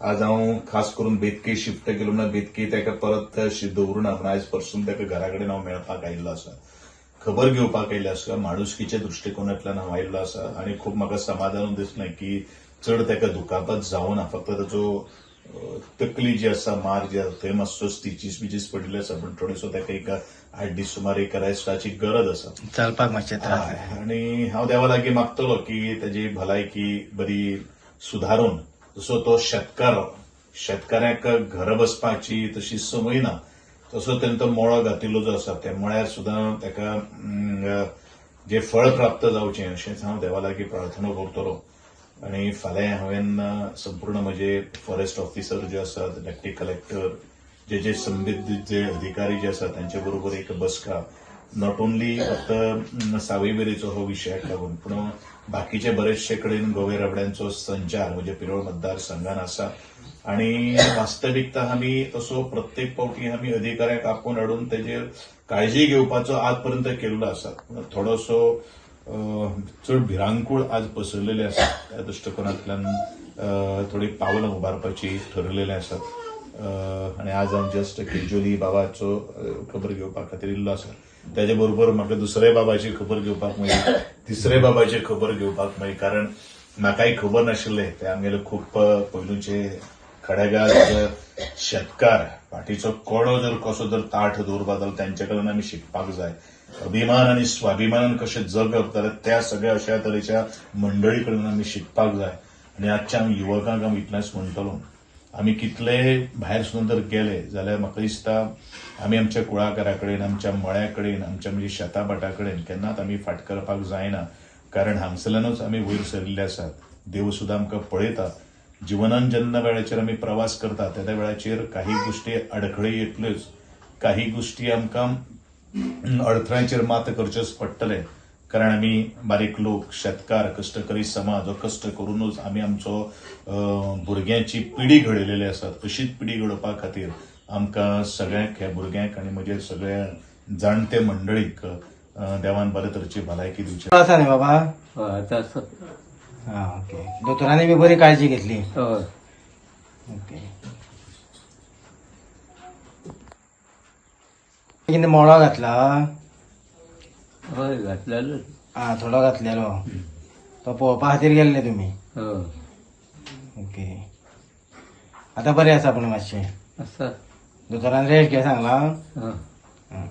आज हांव खास करून बेतके शिफ्ट केलो म्हणून बेतके ताका परत दवरून आपण आयज परसून ताका घरा कडेन हांव मेळपाक आयिल्लो आसा, खबर घेवपाक आयिल्लो आसा, माणुसकीच्या दृश्टिकोनांतल्यान हांव आयिल्लो आसा आनी खूब म्हाका समाधान दिसलें की चड ताका दुखापत जावं ना, फक्त ताचो तकली जी आसा, मार जी आसा थंय मातसो स्टिचीस बिचीस पडिल्ले आसा, पण थोडेसो ताका एक 8 दीस सुमार एक रेस्टाची गरज आसा, चालपाक मातशें त्रास. आनी हांव देवा लागीं मागतलो की ताजी भलायकी बरी सुदारून, जसो तो शेतकाऱ्याक घर बसपाची तशी संवय ना, तसो तेंचो मळो घातिल्लो जो आसा त्या मळ्यार सुद्दां ताका जे फळ प्राप्त जावचें अशेंच हांव देवा लागीं प्रार्थना करतलो. आनी फाल्यां हांवेन संपूर्ण म्हजे फॉरेस्ट ऑफिसर जे आसात, डेप्टी कलेक्टर, जे संबंदीत जे अधिकारी जे आसात तांचे बरोबर एक बसका, नॉट ओन्ली फक्त सावयवेरेचो हो विशयाक लागून पूण बाकीचे बरेचशे कडेन गवे रेबड्यांचो संचार म्हणजे पिरोळ मतदारसंघात आसा आनी वास्तविकता आमी तसो प्रत्येक फावटी आमी अधिकाऱ्याक आपोवन हाडून तेजेर काळजी घेवपाचो आज पर्यंत केल्लो आसा. थोडोसो चड भिरांकूळ आज पसरलेले आसा, त्या दृश्टिकोनांतल्यान थोडी पावलां उबारपाची ठरलेले आसात आनी आज हांव जस्ट केज्युअली बाबाचो खबर घेवपा खातीर येयल्लो आसा. त्याचे बरोबर म्हाका दुसरे बाबाची खबर घेवपाक मेळ्ळी, तिसरे बाबाची खबर घेवपाक मेळ्ळी, कारण म्हाकाय खबर नाशिल्लें ते आमगेले खूब पयलूचे खडेगार शेतकार, फाटीचो कोणो जर कसो जर ताठ दवरपाक जालो तांचे कडल्यान आमी शिकपाक जाय. अभिमान आनी स्वाभिमानान कशें जगप जाल्यार त्या सगळ्या अशा तरेच्या मंडळी कडल्यान आमी शिकपाक जाय. आनी आजच्या आमी युवकांक हांव इतलेंच म्हणटलो, आमी कितले भायर सुद्दां जर गेले जाल्यार म्हाका दिसता आमी आमच्या कुळागरा कडेन, आमच्या मळ्या कडेन, आमच्या म्हणजे शेताभाटा कडेन केन्नाच आमी फाट करपाक जायना, कारण हांगसरल्यानूच आमी वयर सरिल्ले आसात. देव सुद्दां आमकां पळयता. जिवनान जेन्ना वेळाचेर आमी प्रवास करता त्या वेळाचेर काही गोष्टी अडखळी येतल्योच, काही गोष्टी आमकां अडथळ्यांचेर मात करचेच पडटले, कारण आमी बारीक लोक, शेतकार, कश्टकरी समाज हो कश्ट करूनच आमी आमचो भुरग्यांची पिढी घडयलेली आसात. अशीच पिढी घडोवपा खातीर आमकां सगळ्यांक, ह्या भुरग्यांक आनी म्हजे सगळ्या जाणटे मंडळीक देवान बरे तरेची भलायकी दिवची. आसा न्ही बाबा? आता असं. हा, ओके. दोतोरांनी बी बरी काळजी घेतली. हय. ओके. कितें मोळो घातला? हय घातलेलो. हा, थोडो घातलेलो. तो पळोवपा खातीर गेल्ले तुमी? हय. ओके. आतां बरें आसा पूण मातशें? आसा. दोतोरान रेस्ट घे सांगला? हय. हा.